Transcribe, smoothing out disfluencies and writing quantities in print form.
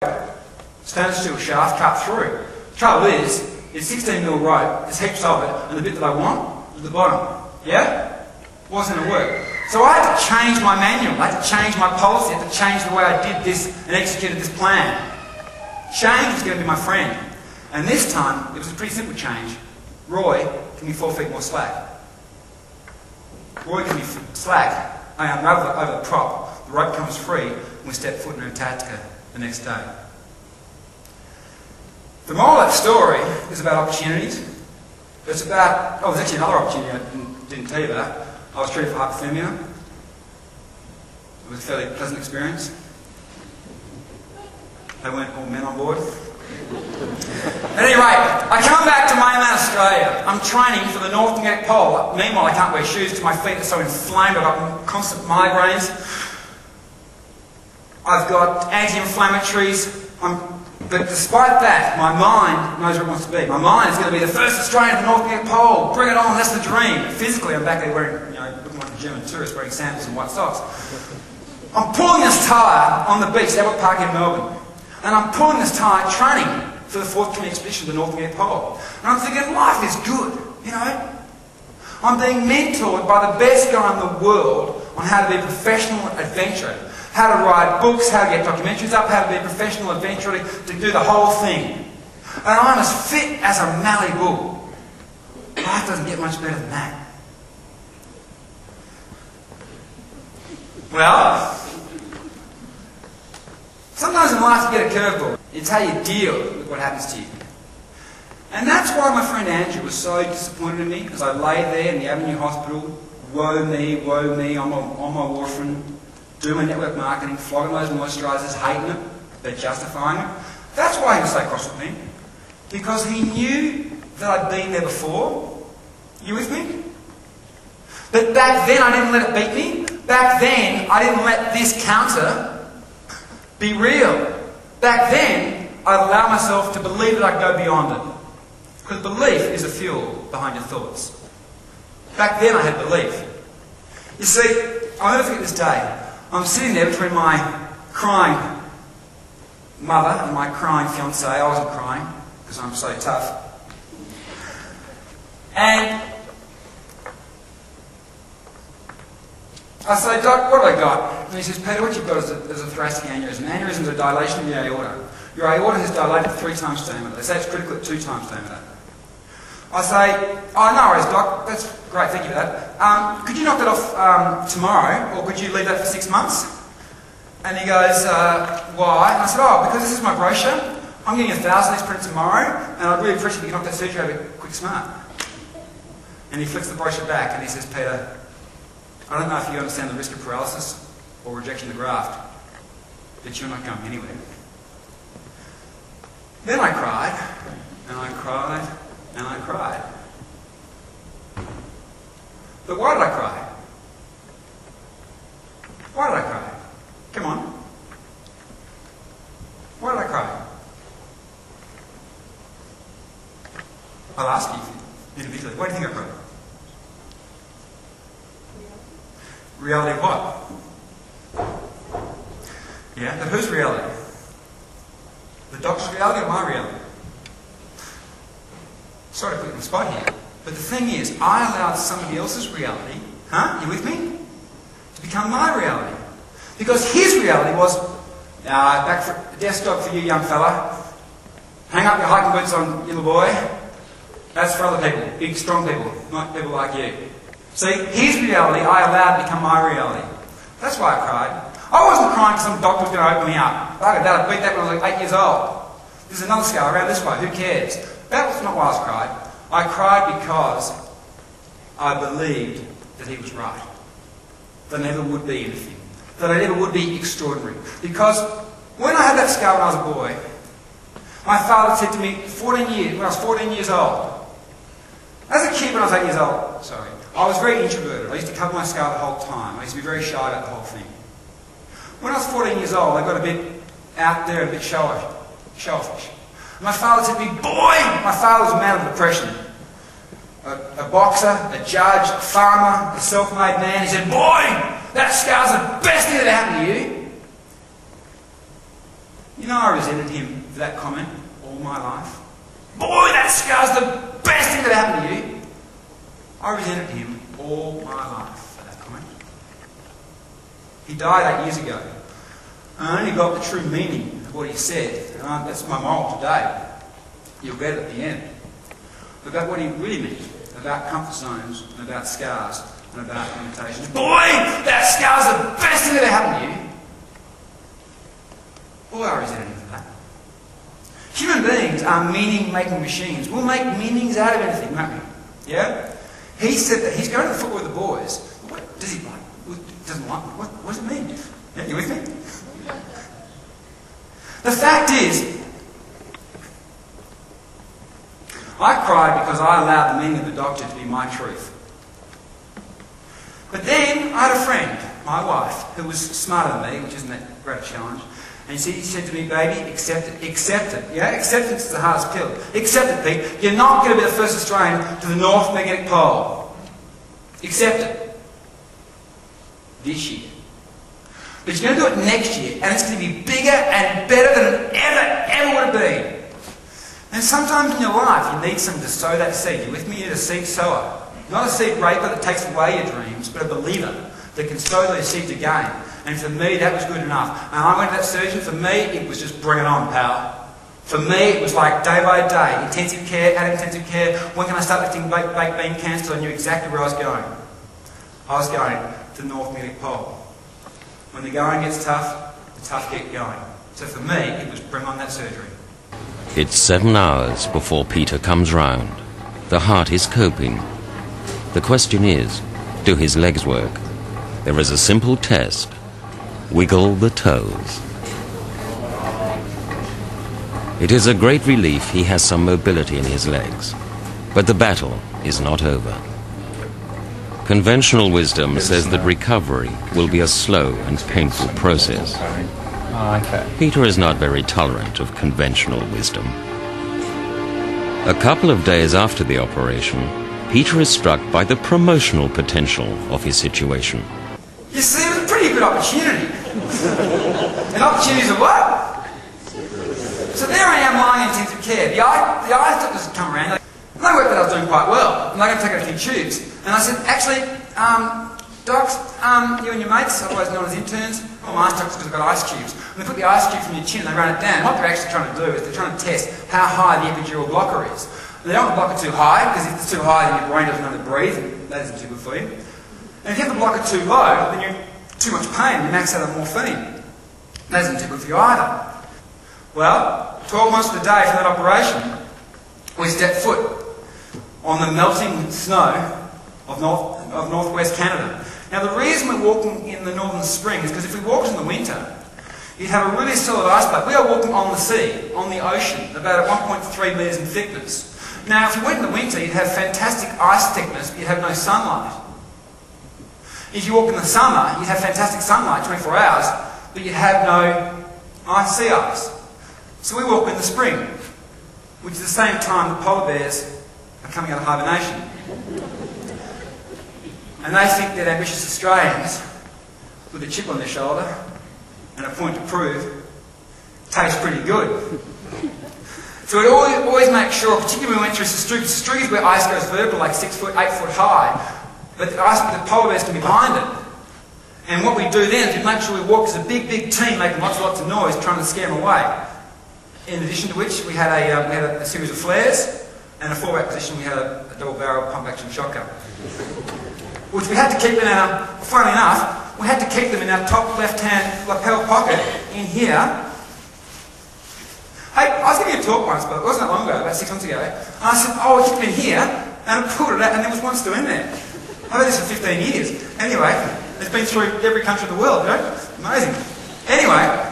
stainless steel shaft cut through. The trouble is, it's 16mm rope, there's heaps of it, and the bit that I want is the bottom. Yeah? Wasn't going to work. So I had to change my manual, I had to change my policy, I had to change the way I did this and executed this plan. Change was going to be my friend. And this time, it was a pretty simple change. Roy, give me 4 feet more slack. Roy, give me slack. I unravel it over the prop. The rope comes free, and we step foot in Antarctica the next day. The moral of that story is about opportunities. It's about, oh, there's actually another opportunity I didn't tell you about. I was treated for hypothermia. It was a fairly pleasant experience. They weren't all men on board. At any rate, I come back to mainland Australia. I'm training for the North Magnetic Pole. Meanwhile, I can't wear shoes because my feet are so inflamed. I've got constant migraines. I've got anti-inflammatories. But despite that, my mind knows where it wants to be. My mind is going to be the first Australian to the North Magnetic Pole. Bring it on, that's the dream. Physically, I'm back there wearing, looking like a German tourist, wearing sandals and white socks. I'm pulling this tyre on the beach, Albert Park in Melbourne. And I'm pulling this tyre, training for the forthcoming expedition to the North Magnetic Pole. And I'm thinking, life is good, I'm being mentored by the best guy in the world on how to be a professional adventurer. How to write books, how to get documentaries up, how to be a professional adventurer, to do the whole thing. And I'm as fit as a mallee bull. Life doesn't get much better than that. Well, sometimes in life you get a curveball. It's how you deal with what happens to you. And that's why my friend Andrew was so disappointed in me, as I lay there in the Avenue Hospital, woe me, I'm on my warfarin, doing my network marketing, flogging those moisturisers, hating it, but justifying it. That's why he was so cross with me. Because he knew that I'd been there before. You with me? But back then I didn't let it beat me. Back then I didn't let this counter be real. Back then I'd allow myself to believe that I could go beyond it. Because belief is the fuel behind your thoughts. Back then I had belief. You see, I'll never forget this day. I'm sitting there between my crying mother and my crying fiancée. I wasn't crying because I'm so tough. And I say, Doc, what have I got? And he says, Peter, what you've got is a thoracic aneurysm. Aneurysm is a dilation of the aorta. Your aorta has dilated 3 times diameter. They say it's critical at 2 times diameter. I say, oh, no worries, Doc, that's great, thank you for that. Could you knock that off tomorrow, or could you leave that for 6 months? And he goes, why? And I said, oh, because this is my brochure. I'm getting 1,000 of these printed tomorrow, and I'd really appreciate if you could knock that surgery over quick smart. And he flicks the brochure back, and he says, Peter, I don't know if you understand the risk of paralysis or rejection of the graft, but you're not going anywhere. Then I cried, and I cried, and I cried. But why did I cry? Why did I cry? Come on. Why did I cry? I'll ask you individually. Why do you think I cried? Reality of what? Yeah, but whose reality? The doctor's reality or my reality? Sorry to put you on the spot here, but the thing is, I allowed somebody else's reality, you with me? To become my reality. Because his reality was, back for a desk job for you, young fella. Hang up your hiking boots on, you little boy. That's for other people, big, strong people, not people like you. See, his reality I allowed to become my reality. That's why I cried. I wasn't crying because some doctor was going to open me up. I beat that when I was like 8 years old. There's another scar around this way, who cares? That was not why I cried. I cried because I believed that he was right. That I never would be anything. That I never would be extraordinary. Because when I had that scar when I was a boy, my father said to me, when I was 14 years old, as a kid when I was 8 years old, I was very introverted. I used to cover my scar the whole time. I used to be very shy about the whole thing. When I was 14 years old, I got a bit out there and a bit shellfish. My father said to me, boy! My father was a man of depression. A boxer, a judge, a farmer, a self-made man. He said, boy! That scar's the best thing that happened to you. You know, I resented him for that comment all my life. Boy, that scar's the best thing that happened to you. I resented him all my life for that comment. He died 8 years ago. I only got the true meaning of what he said, and that's my moral today. You'll get it at the end. About what he really meant, about comfort zones, and about scars, and about limitations. Boy, that scar's the best thing that ever happened to you. Boy, I resented him for that. Human beings are meaning-making machines. We'll make meanings out of anything, won't we? Yeah? He said that he's going to the football with the boys. What does he like? Doesn't like? What does it mean? Yeah, you with me? The fact is, I cried because I allowed the meaning of the doctor to be my truth. But then I had a friend, my wife, who was smarter than me, which isn't that great a challenge. And he said to me, baby, accept it. Accept it. Yeah? Acceptance is the hardest pill. Accept it, Pete. You're not going to be the first Australian to the North Magnetic Pole. Accept it. This year. But you're going to do it next year, and it's going to be bigger and better than it ever would have been. And sometimes in your life, you need someone to sow that seed. You with me? You need a seed sower. Not a seed raper that takes away your dreams, but a believer that can sow those seeds again. And for me, that was good enough. And I went to that surgeon. For me, it was just bring it on, pal. For me, it was like day by day. Intensive care, out of intensive care. When can I start lifting baked bean cans? Because I knew exactly where I was going. I was going to the North Magnetic Pole. When the going gets tough, the tough get going. So for me, it was bring on that surgery. It's 7 hours before Peter comes round. The heart is coping. The question is, do his legs work? There is a simple test. Wiggle the toes. It is a great relief he has some mobility in his legs. But the battle is not over. Conventional wisdom says that recovery will be a slow and painful process. Peter is not very tolerant of conventional wisdom. A couple of days after the operation, Peter is struck by the promotional potential of his situation. You see, it was a pretty good opportunity. And opportunities are what? So there I am lying in intensive care. The eye doctors had come around. And they worked that I was doing quite well. And they were going to take out a few tubes. And I said, actually, docs, you and your mates, otherwise known as interns, well, my docs because I've got ice cubes. And they put the ice cube from your chin and they run it down. What they're actually trying to do is they're trying to test how high the epidural blocker is. They don't want the blocker too high, because if it's too high, then your brain doesn't know to breathe, and that isn't too good for you. And if you have the blocker too low, then you're too much pain, you max out on morphine. That isn't too good for you either. Well, 12 months to the day from that operation, we stepped foot on the melting snow of northwest Canada. Now, the reason we're walking in the northern spring is because if we walked in the winter, you'd have a really solid ice block. We are walking on the sea, on the ocean, about 1.3 metres in thickness. Now, if you went in the winter, you'd have fantastic ice thickness, but you'd have no sunlight. If you walk in the summer, you'd have fantastic sunlight, 24 hours, but you'd have no sea ice. So we walk in the spring, which is the same time the polar bears are coming out of hibernation. And they think that ambitious Australians, with a chip on their shoulder and a point to prove, taste pretty good. So we always make sure, particularly when we went through Sastrugi where ice goes vertical, like 6 foot, 8 foot high, but the polar bears can be behind it. And what we do then is we make sure we walk as a big team, making lots and lots of noise, trying to scare them away. In addition to which, we had a series of flares, and a fallback position, we had a double-barrel pump-action shotgun. Which we had to keep in our, funnily enough, we had to keep them in our top left-hand lapel pocket in here. Hey, I was giving you a talk once, but it wasn't that long ago, about 6 months ago. And I said, oh, I keep them in here, and I pulled it out, and there was one still in there. I've had this for 15 years. Anyway, it's been through every country in the world, you know? Amazing. Anyway,